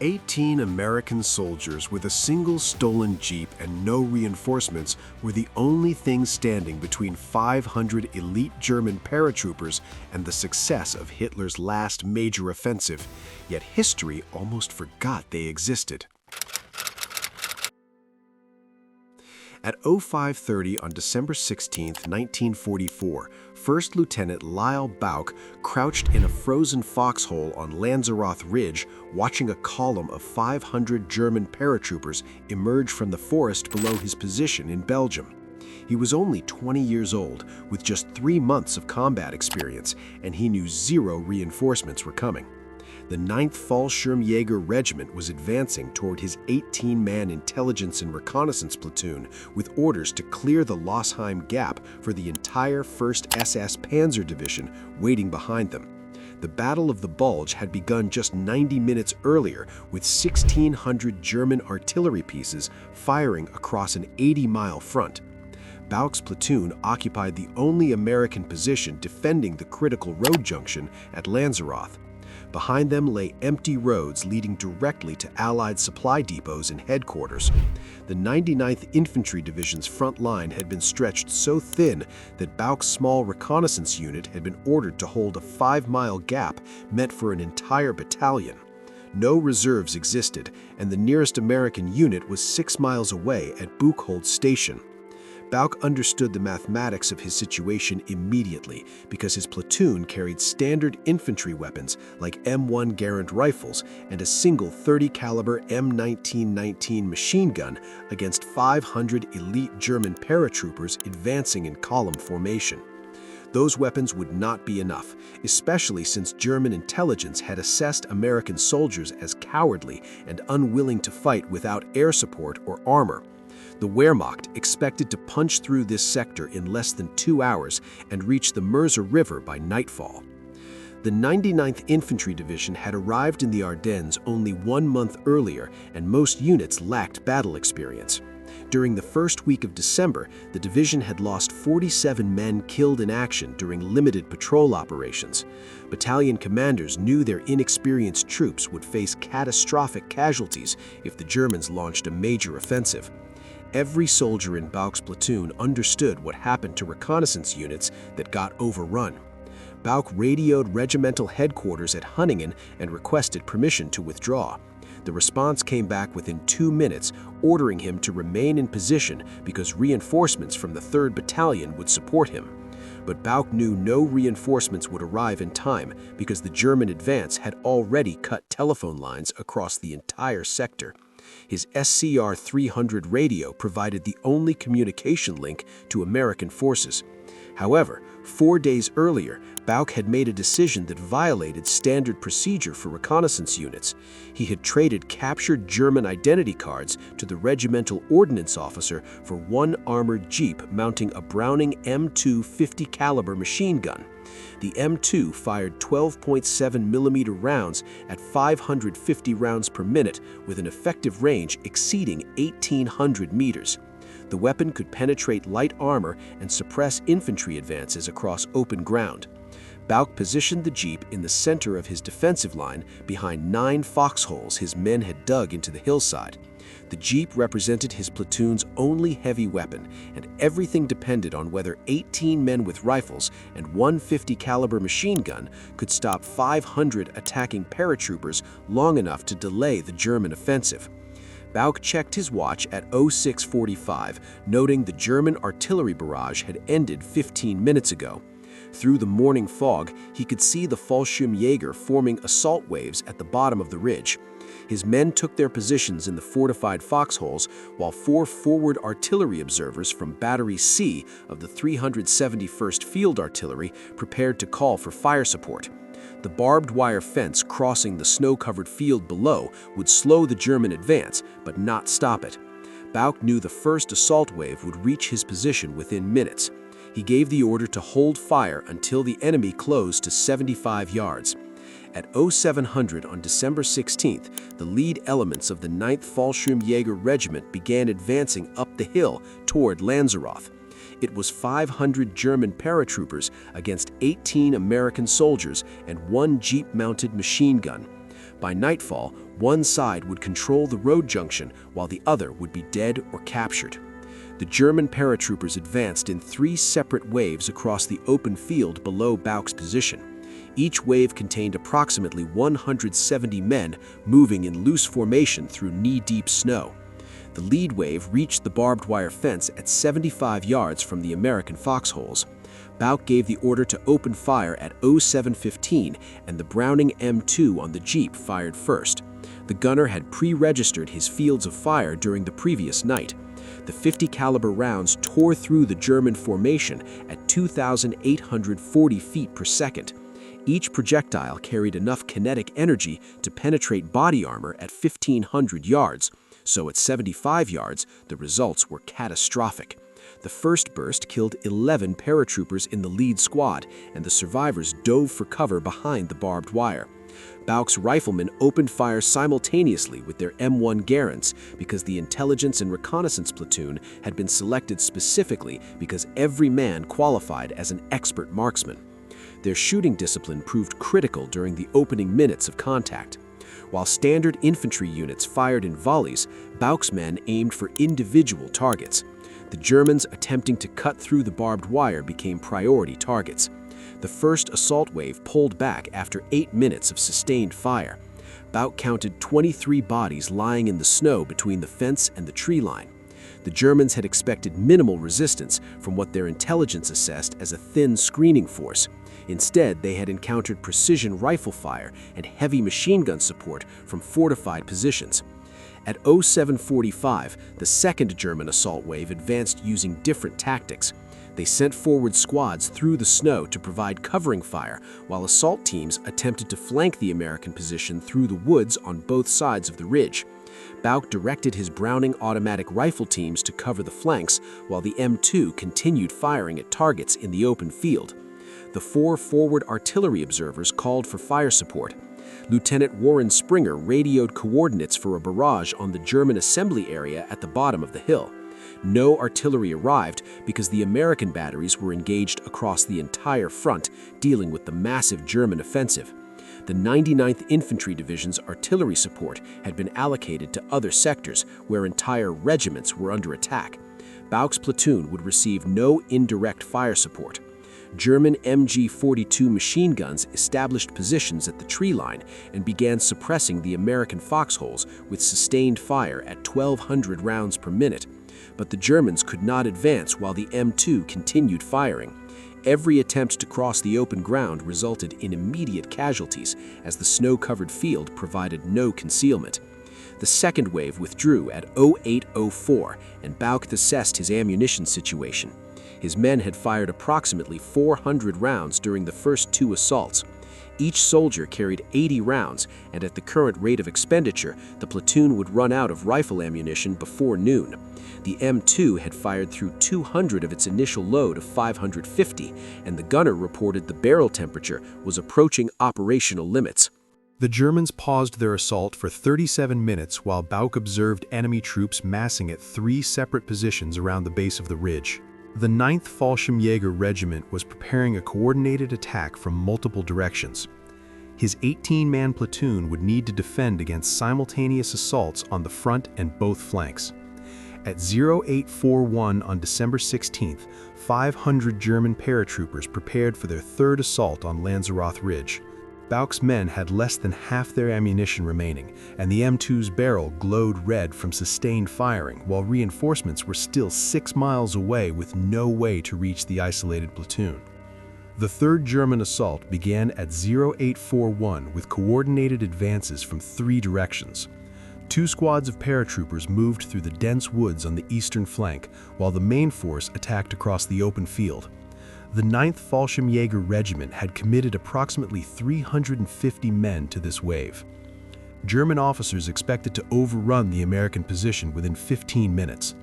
18 American soldiers with a single stolen jeep and no reinforcements were the only things standing between 500 elite German paratroopers and the success of Hitler's last major offensive, yet history almost forgot they existed. At 0530 on December 16, 1944, First Lieutenant Lyle Bauch crouched in a frozen foxhole on Lanzarote Ridge, watching a column of 500 German paratroopers emerge from the forest below his position in Belgium. He was only 20 years old, with just 3 months of combat experience, and he knew zero reinforcements were coming. The 9th Fallschirmjäger Regiment was advancing toward his 18-man intelligence and reconnaissance platoon with orders to clear the Losheim Gap for the entire 1st SS Panzer Division waiting behind them. The Battle of the Bulge had begun just 90 minutes earlier with 1,600 German artillery pieces firing across an 80-mile front. Bauch's platoon occupied the only American position defending the critical road junction at Lanzarote. Behind them lay empty roads leading directly to Allied supply depots and headquarters. The 99th Infantry Division's front line had been stretched so thin that Bauch's small reconnaissance unit had been ordered to hold a 5-mile gap meant for an entire battalion. No reserves existed, and the nearest American unit was 6 miles away at Buchholz Station. Bauch understood the mathematics of his situation immediately because his platoon carried standard infantry weapons like M1 Garand rifles and a single 30-caliber M1919 machine gun against 500 elite German paratroopers advancing in column formation. Those weapons would not be enough, especially since German intelligence had assessed American soldiers as cowardly and unwilling to fight without air support or armor. The Wehrmacht expected to punch through this sector in less than 2 hours and reach the Meuse River by nightfall. The 99th Infantry Division had arrived in the Ardennes only 1 month earlier, and most units lacked battle experience. During the first week of December, the division had lost 47 men killed in action during limited patrol operations. Battalion commanders knew their inexperienced troops would face catastrophic casualties if the Germans launched a major offensive. Every soldier in Bauch's platoon understood what happened to reconnaissance units that got overrun. Bauch radioed regimental headquarters at Hunningen and requested permission to withdraw. The response came back within 2 minutes, ordering him to remain in position because reinforcements from the 3rd Battalion would support him. But Bauch knew no reinforcements would arrive in time because the German advance had already cut telephone lines across the entire sector. His SCR-300 radio provided the only communication link to American forces. However, 4 days earlier, Bauch had made a decision that violated standard procedure for reconnaissance units. He had traded captured German identity cards to the regimental ordnance officer for 1 armored jeep mounting a Browning M2 50-caliber machine gun. The M2 fired 12.7mm rounds at 550 rounds per minute with an effective range exceeding 1,800 meters. The weapon could penetrate light armor and suppress infantry advances across open ground. Bauch positioned the jeep in the center of his defensive line behind 9 foxholes his men had dug into the hillside. The jeep represented his platoon's only heavy weapon, and everything depended on whether 18 men with rifles and 1 50-caliber machine gun could stop 500 attacking paratroopers long enough to delay the German offensive. Bauch checked his watch at 06:45, noting the German artillery barrage had ended 15 minutes ago. Through the morning fog, he could see the Fallschirmjäger forming assault waves at the bottom of the ridge. His men took their positions in the fortified foxholes, while 4 forward artillery observers from Battery C of the 371st Field Artillery prepared to call for fire support. The barbed wire fence crossing the snow-covered field below would slow the German advance, but not stop it. Bauch knew the first assault wave would reach his position within minutes. He gave the order to hold fire until the enemy closed to 75 yards. At 0700 on December 16th, the lead elements of the 9th Fallschirmjäger Regiment began advancing up the hill toward Lanzarote. It was 500 German paratroopers against 18 American soldiers and 1 jeep-mounted machine gun. By nightfall, one side would control the road junction while the other would be dead or captured. The German paratroopers advanced in 3 separate waves across the open field below Bauck's position. Each wave contained approximately 170 men moving in loose formation through knee-deep snow. The lead wave reached the barbed wire fence at 75 yards from the American foxholes. Bauck gave the order to open fire at 07:15, and the Browning M2 on the Jeep fired first. The gunner had pre-registered his fields of fire during the previous night. The 50 caliber rounds tore through the German formation at 2,840 feet per second. Each projectile carried enough kinetic energy to penetrate body armor at 1,500 yards, so at 75 yards, the results were catastrophic. The first burst killed 11 paratroopers in the lead squad, and the survivors dove for cover behind the barbed wire. Bauck's riflemen opened fire simultaneously with their M1 Garands because the intelligence and reconnaissance platoon had been selected specifically because every man qualified as an expert marksman. Their shooting discipline proved critical during the opening minutes of contact. While standard infantry units fired in volleys, Bauck's men aimed for individual targets. The Germans attempting to cut through the barbed wire became priority targets. The first assault wave pulled back after 8 minutes of sustained fire. Bauck counted 23 bodies lying in the snow between the fence and the tree line. The Germans had expected minimal resistance from what their intelligence assessed as a thin screening force. Instead, they had encountered precision rifle fire and heavy machine gun support from fortified positions. At 07:45, the second German assault wave advanced using different tactics. They sent forward squads through the snow to provide covering fire, while assault teams attempted to flank the American position through the woods on both sides of the ridge. Bauck directed his Browning automatic rifle teams to cover the flanks, while the M2 continued firing at targets in the open field. The 4 forward artillery observers called for fire support. Lieutenant Warren Springer radioed coordinates for a barrage on the German assembly area at the bottom of the hill. No artillery arrived because the American batteries were engaged across the entire front, dealing with the massive German offensive. The 99th Infantry Division's artillery support had been allocated to other sectors where entire regiments were under attack. Bauck's platoon would receive no indirect fire support. German MG-42 machine guns established positions at the tree line and began suppressing the American foxholes with sustained fire at 1,200 rounds per minute. But the Germans could not advance while the M2 continued firing. Every attempt to cross the open ground resulted in immediate casualties, as the snow-covered field provided no concealment. The second wave withdrew at 08:04, and Bauck assessed his ammunition situation. His men had fired approximately 400 rounds during the first 2 assaults. Each soldier carried 80 rounds, and at the current rate of expenditure, the platoon would run out of rifle ammunition before noon. The M2 had fired through 200 of its initial load of 550, and the gunner reported the barrel temperature was approaching operational limits. The Germans paused their assault for 37 minutes while Bauck observed enemy troops massing at 3 separate positions around the base of the ridge. The 9th Fallschirmjäger Regiment was preparing a coordinated attack from multiple directions. His 18-man platoon would need to defend against simultaneous assaults on the front and both flanks. At 0841 on December 16th, 500 German paratroopers prepared for their 3rd assault on Lanzarote Ridge. Bauck's men had less than half their ammunition remaining, and the M2's barrel glowed red from sustained firing, while reinforcements were still 6 miles away with no way to reach the isolated platoon. The 3rd German assault began at 0841 with coordinated advances from 3 directions. 2 squads of paratroopers moved through the dense woods on the eastern flank, while the main force attacked across the open field. The 9th Fallschirmjäger Regiment had committed approximately 350 men to this wave. German officers expected to overrun the American position within 15 minutes.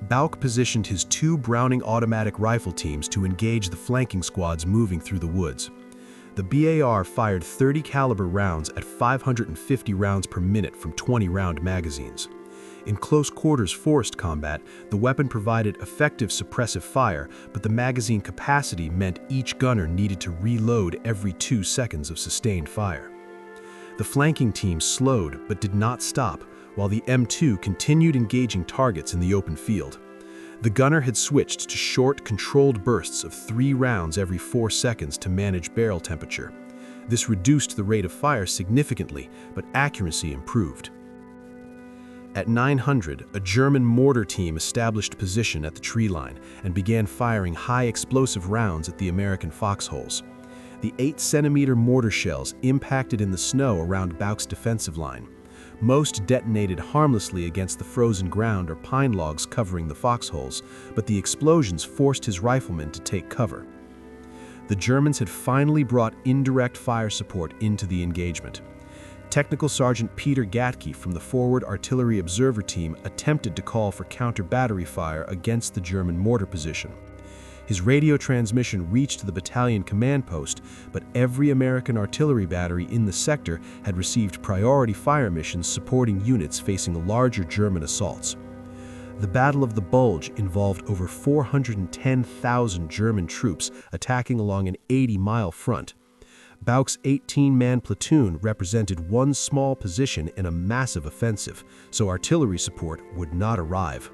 Bauck positioned his 2 Browning automatic rifle teams to engage the flanking squads moving through the woods. The BAR fired 30 caliber rounds at 550 rounds per minute from 20-round magazines. In close quarters forced combat, the weapon provided effective suppressive fire, but the magazine capacity meant each gunner needed to reload every 2 seconds of sustained fire. The flanking team slowed but did not stop, while the M2 continued engaging targets in the open field. The gunner had switched to short, controlled bursts of 3 rounds every 4 seconds to manage barrel temperature. This reduced the rate of fire significantly, but accuracy improved. At 900, a German mortar team established position at the tree line and began firing high-explosive rounds at the American foxholes. The 8-centimeter mortar shells impacted in the snow around Bouck's defensive line. Most detonated harmlessly against the frozen ground or pine logs covering the foxholes, but the explosions forced his riflemen to take cover. The Germans had finally brought indirect fire support into the engagement. Technical Sergeant Peter Gatke from the Forward Artillery Observer Team attempted to call for counter-battery fire against the German mortar position. His radio transmission reached the battalion command post, but every American artillery battery in the sector had received priority fire missions supporting units facing larger German assaults. The Battle of the Bulge involved over 410,000 German troops attacking along an 80-mile front. Bouck's 18-man platoon represented one small position in a massive offensive, so artillery support would not arrive.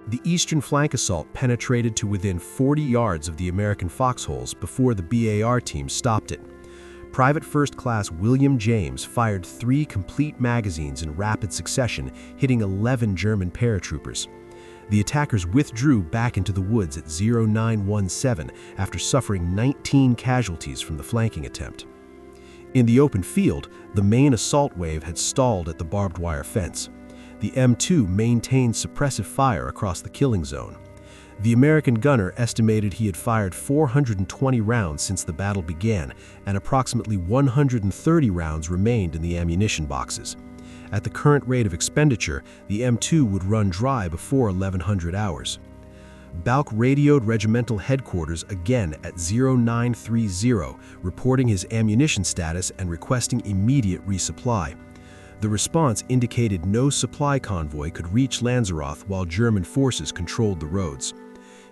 The eastern flank assault penetrated to within 40 yards of the American foxholes before the BAR team stopped it. Private First Class William James fired 3 complete magazines in rapid succession, hitting 11 German paratroopers. The attackers withdrew back into the woods at 0917 after suffering 19 casualties from the flanking attempt. In the open field, the main assault wave had stalled at the barbed wire fence. The M2 maintained suppressive fire across the killing zone. The American gunner estimated he had fired 420 rounds since the battle began, and approximately 130 rounds remained in the ammunition boxes. At the current rate of expenditure, the M2 would run dry before 1100 hours. Bouck radioed regimental headquarters again at 0930, reporting his ammunition status and requesting immediate resupply. The response indicated no supply convoy could reach Lanzarote while German forces controlled the roads.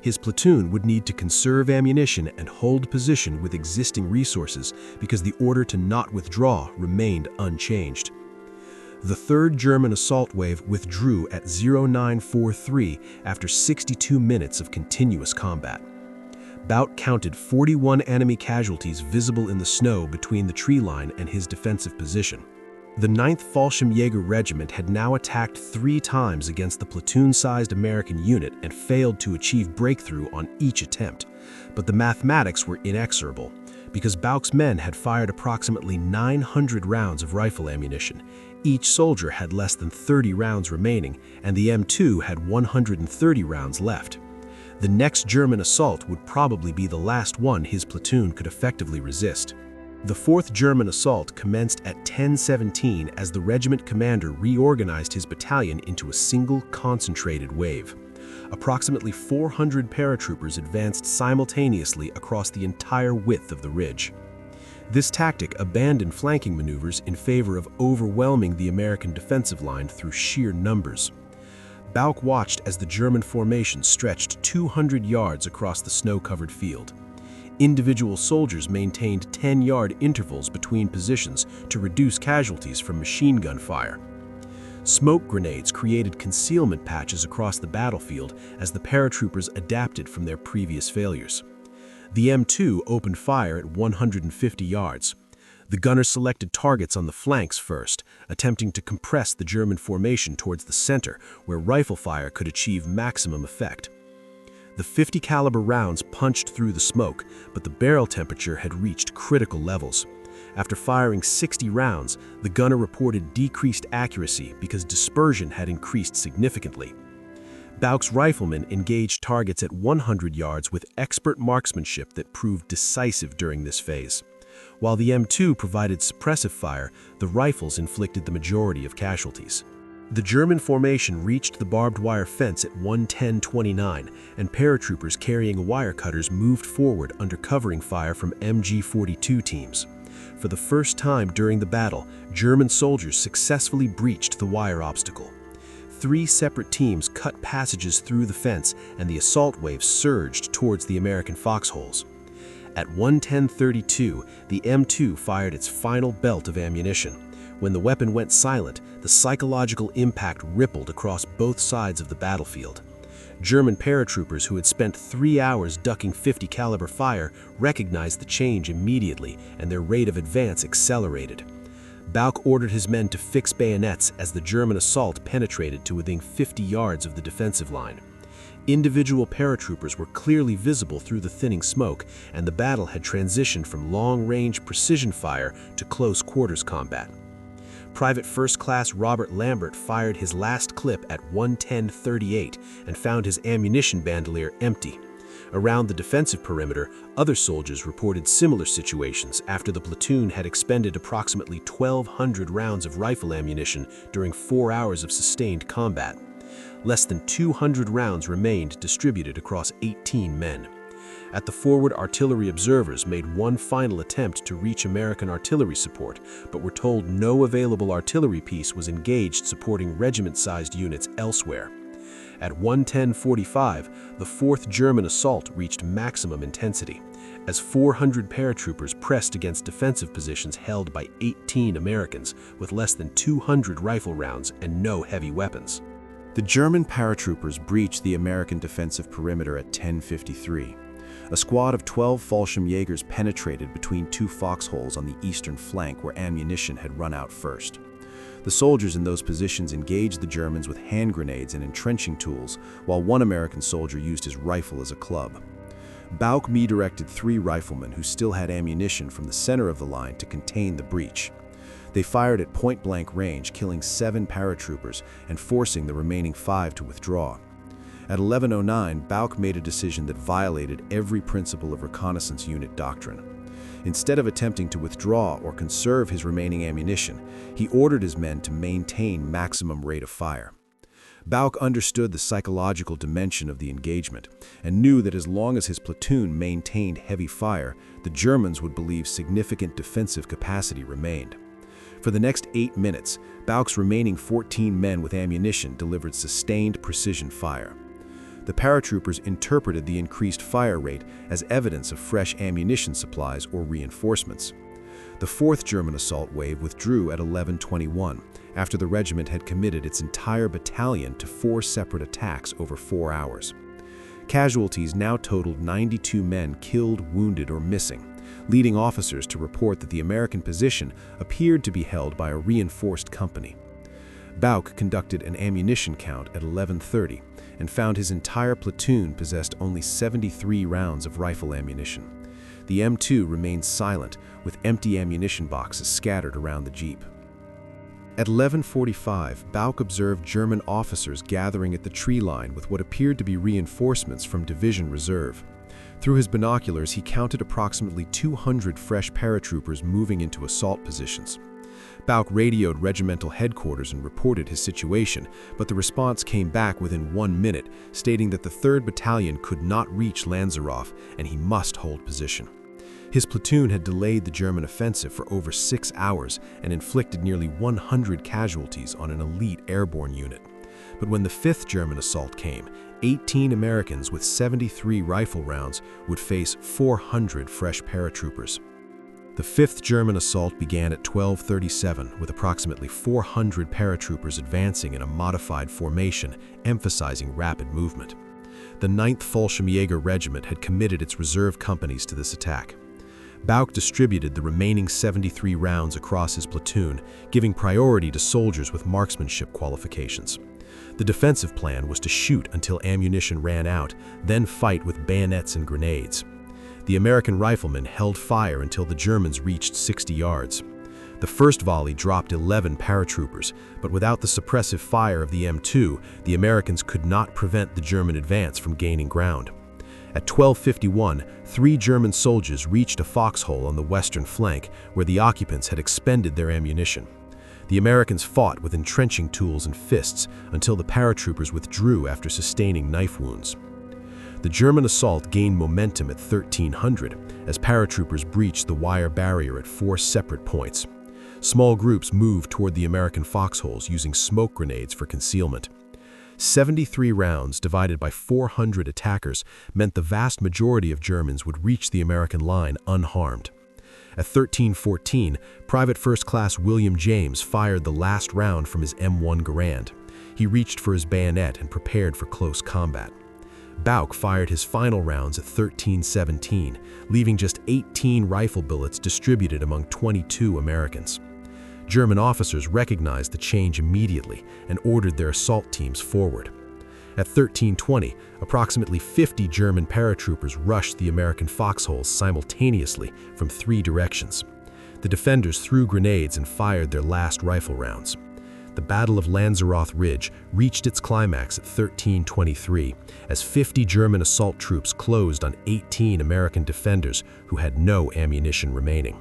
His platoon would need to conserve ammunition and hold position with existing resources because the order to not withdraw remained unchanged. The 3rd German assault wave withdrew at 0943 after 62 minutes of continuous combat. Bouck counted 41 enemy casualties visible in the snow between the tree line and his defensive position. The 9th Fallschirmjäger Regiment had now attacked 3 times against the platoon-sized American unit and failed to achieve breakthrough on each attempt. But the mathematics were inexorable, because Bouck's men had fired approximately 900 rounds of rifle ammunition. Each soldier had less than 30 rounds remaining, and the M2 had 130 rounds left. The next German assault would probably be the last one his platoon could effectively resist. The 4th German assault commenced at 10:17 as the regiment commander reorganized his battalion into a single concentrated wave. Approximately 400 paratroopers advanced simultaneously across the entire width of the ridge. This tactic abandoned flanking maneuvers in favor of overwhelming the American defensive line through sheer numbers. Bouck watched as the German formation stretched 200 yards across the snow-covered field. Individual soldiers maintained 10-yard intervals between positions to reduce casualties from machine gun fire. Smoke grenades created concealment patches across the battlefield as the paratroopers adapted from their previous failures. The M2 opened fire at 150 yards. The gunner selected targets on the flanks first, attempting to compress the German formation towards the center, where rifle fire could achieve maximum effect. The .50 caliber rounds punched through the smoke, but the barrel temperature had reached critical levels. After firing 60 rounds, the gunner reported decreased accuracy because dispersion had increased significantly. Bouck's riflemen engaged targets at 100 yards with expert marksmanship that proved decisive during this phase. While the M2 provided suppressive fire, the rifles inflicted the majority of casualties. The German formation reached the barbed wire fence at 1:10:29, and paratroopers carrying wire cutters moved forward under covering fire from MG-42 teams. For the first time during the battle, German soldiers successfully breached the wire obstacle. 3 separate teams cut passages through the fence, and the assault wave surged towards the American foxholes. At 1:10:32, the M2 fired its final belt of ammunition. When the weapon went silent, the psychological impact rippled across both sides of the battlefield. German paratroopers who had spent 3 hours ducking 50 caliber fire recognized the change immediately, and their rate of advance accelerated. Bauck ordered his men to fix bayonets as the German assault penetrated to within 50 yards of the defensive line. Individual paratroopers were clearly visible through the thinning smoke, and the battle had transitioned from long-range precision fire to close-quarters combat. Private First Class Robert Lambert fired his last clip at 1:10:38 and found his ammunition bandolier empty. Around the defensive perimeter, other soldiers reported similar situations after the platoon had expended approximately 1,200 rounds of rifle ammunition during 4 hours of sustained combat. Less than 200 rounds remained distributed across 18 men. At the forward, artillery observers made one final attempt to reach American artillery support, but were told no available artillery piece was engaged supporting regiment-sized units elsewhere. At 1:10:45, the 4th German assault reached maximum intensity, as 400 paratroopers pressed against defensive positions held by 18 Americans with less than 200 rifle rounds and no heavy weapons. The German paratroopers breached the American defensive perimeter at 10:53. A squad of 12 Fallschirmjägers penetrated between two foxholes on the eastern flank where ammunition had run out first. The soldiers in those positions engaged the Germans with hand grenades and entrenching tools, while one American soldier used his rifle as a club. Bauck redirected 3 riflemen who still had ammunition from the center of the line to contain the breach. They fired at point-blank range, killing 7 paratroopers and forcing the remaining 5 to withdraw. At 11:09, Bauck made a decision that violated every principle of reconnaissance unit doctrine. Instead of attempting to withdraw or conserve his remaining ammunition, he ordered his men to maintain maximum rate of fire. Bauck understood the psychological dimension of the engagement and knew that as long as his platoon maintained heavy fire, the Germans would believe significant defensive capacity remained. For the next 8 minutes, Bauck's remaining 14 men with ammunition delivered sustained precision fire. The paratroopers interpreted the increased fire rate as evidence of fresh ammunition supplies or reinforcements. The 4th German assault wave withdrew at 11:21 after the regiment had committed its entire battalion to 4 separate attacks over 4 hours. Casualties now totaled 92 men killed, wounded, or missing, leading officers to report that the American position appeared to be held by a reinforced company. Bauck conducted an ammunition count at 11:30 and found his entire platoon possessed only 73 rounds of rifle ammunition. The M2 remained silent, with empty ammunition boxes scattered around the jeep. At 11:45, Bauck observed German officers gathering at the tree line with what appeared to be reinforcements from Division Reserve. Through his binoculars, he counted approximately 200 fresh paratroopers moving into assault positions. Bauck radioed regimental headquarters and reported his situation, but the response came back within 1 minute, stating that the 3rd Battalion could not reach Lanzarote and he must hold position. His platoon had delayed the German offensive for over 6 hours and inflicted nearly 100 casualties on an elite airborne unit. But when the 5th German assault came, 18 Americans with 73 rifle rounds would face 400 fresh paratroopers. The 5th German assault began at 12:37, with approximately 400 paratroopers advancing in a modified formation, emphasizing rapid movement. The 9th Fallschirmjäger Regiment had committed its reserve companies to this attack. Bauck distributed the remaining 73 rounds across his platoon, giving priority to soldiers with marksmanship qualifications. The defensive plan was to shoot until ammunition ran out, then fight with bayonets and grenades. The American riflemen held fire until the Germans reached 60 yards. The first volley dropped 11 paratroopers, but without the suppressive fire of the M2, the Americans could not prevent the German advance from gaining ground. At 12:51, 3 German soldiers reached a foxhole on the western flank where the occupants had expended their ammunition. The Americans fought with entrenching tools and fists until the paratroopers withdrew after sustaining knife wounds. The German assault gained momentum at 1300 as paratroopers breached the wire barrier at 4 separate points. Small groups moved toward the American foxholes using smoke grenades for concealment. 73 rounds divided by 400 attackers meant the vast majority of Germans would reach the American line unharmed. At 13:14, Private First Class William James fired the last round from his M1 Garand. He reached for his bayonet and prepared for close combat. Bauck fired his final rounds at 13:17, leaving just 18 rifle bullets distributed among 22 Americans. German officers recognized the change immediately and ordered their assault teams forward. At 13:20, approximately 50 German paratroopers rushed the American foxholes simultaneously from 3 directions. The defenders threw grenades and fired their last rifle rounds. The Battle of Lanzarote Ridge reached its climax at 13:23 as 50 German assault troops closed on 18 American defenders who had no ammunition remaining.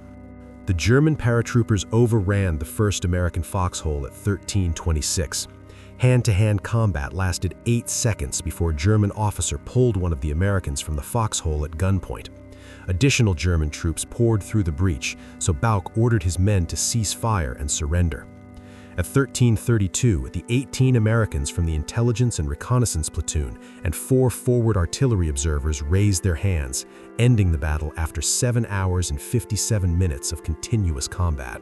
The German paratroopers overran the first American foxhole at 13:26. Hand-to-hand combat lasted 8 seconds before a German officer pulled one of the Americans from the foxhole at gunpoint. Additional German troops poured through the breach, so Bauck ordered his men to cease fire and surrender. At 13:32, the 18 Americans from the Intelligence and Reconnaissance Platoon and 4 forward artillery observers raised their hands, ending the battle after 7 hours and 57 minutes of continuous combat.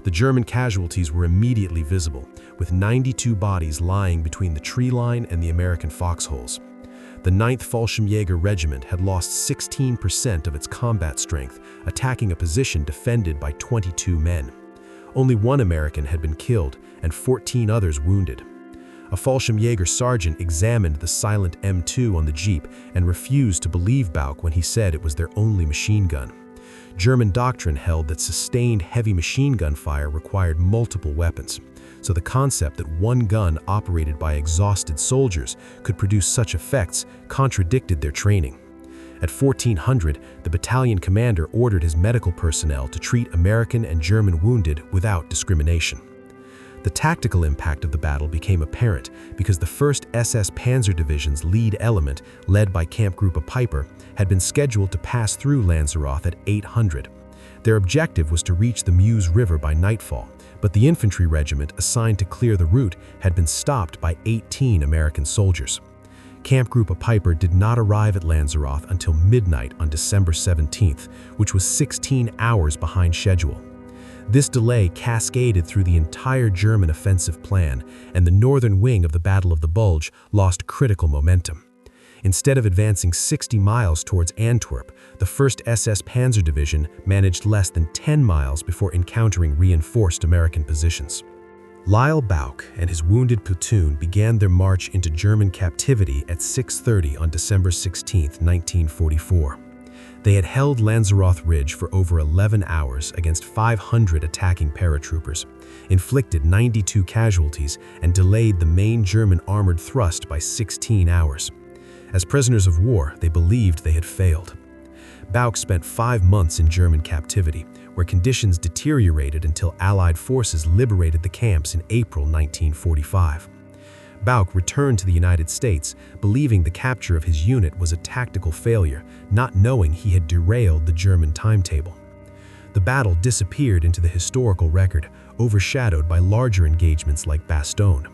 The German casualties were immediately visible, with 92 bodies lying between the tree line and the American foxholes. The 9th Fallschirmjäger Regiment had lost 16% of its combat strength, attacking a position defended by 22 men. Only 1 American had been killed and 14 others wounded. A Fallschirmjäger sergeant examined the silent M2 on the Jeep and refused to believe Bauck when he said it was their only machine gun. German doctrine held that sustained heavy machine gun fire required multiple weapons, so the concept that one gun operated by exhausted soldiers could produce such effects contradicted their training. At 1400, the battalion commander ordered his medical personnel to treat American and German wounded without discrimination. The tactical impact of the battle became apparent because the 1st SS Panzer Division's lead element, led by Kampfgruppe Peiper, had been scheduled to pass through Lanzarote at 800. Their objective was to reach the Meuse River by nightfall, but the infantry regiment assigned to clear the route had been stopped by 18 American soldiers. Kampfgruppe Peiper did not arrive at Lanzarote until midnight on December 17th, which was 16 hours behind schedule. This delay cascaded through the entire German offensive plan, and the northern wing of the Battle of the Bulge lost critical momentum. Instead of advancing 60 miles towards Antwerp, the 1st SS Panzer Division managed less than 10 miles before encountering reinforced American positions. Lyle Bauck and his wounded platoon began their march into German captivity at 6:30 on December 16, 1944. They had held Lanzarote Ridge for over 11 hours against 500 attacking paratroopers, inflicted 92 casualties, and delayed the main German armored thrust by 16 hours. As prisoners of war, they believed they had failed. Bauck spent 5 months in German captivity, where conditions deteriorated until Allied forces liberated the camps in April 1945. Bauck returned to the United States, believing the capture of his unit was a tactical failure, not knowing he had derailed the German timetable. The battle disappeared into the historical record, overshadowed by larger engagements like Bastogne.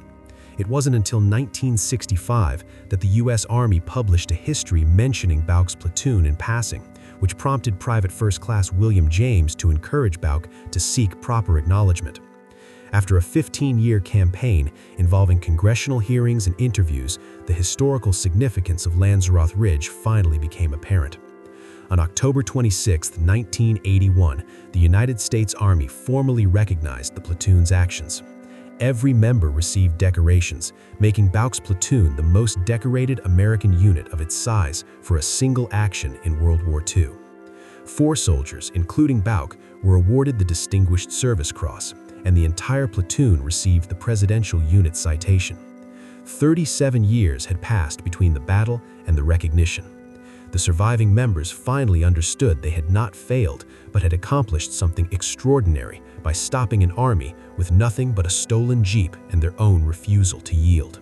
It wasn't until 1965 that the U.S. Army published a history mentioning Bauck's platoon in passing, which prompted Private First Class William James to encourage Bauck to seek proper acknowledgement. After a 15-year campaign involving congressional hearings and interviews, the historical significance of Lanzarote Ridge finally became apparent. On October 26, 1981, the United States Army formally recognized the platoon's actions. Every member received decorations, making Bauck's platoon the most decorated American unit of its size for a single action in World War II. 4 soldiers, including Bauck, were awarded the Distinguished Service Cross, and the entire platoon received the Presidential Unit Citation. 37 years had passed between the battle and the recognition. The surviving members finally understood they had not failed, but had accomplished something extraordinary by stopping an army with nothing but a stolen Jeep and their own refusal to yield.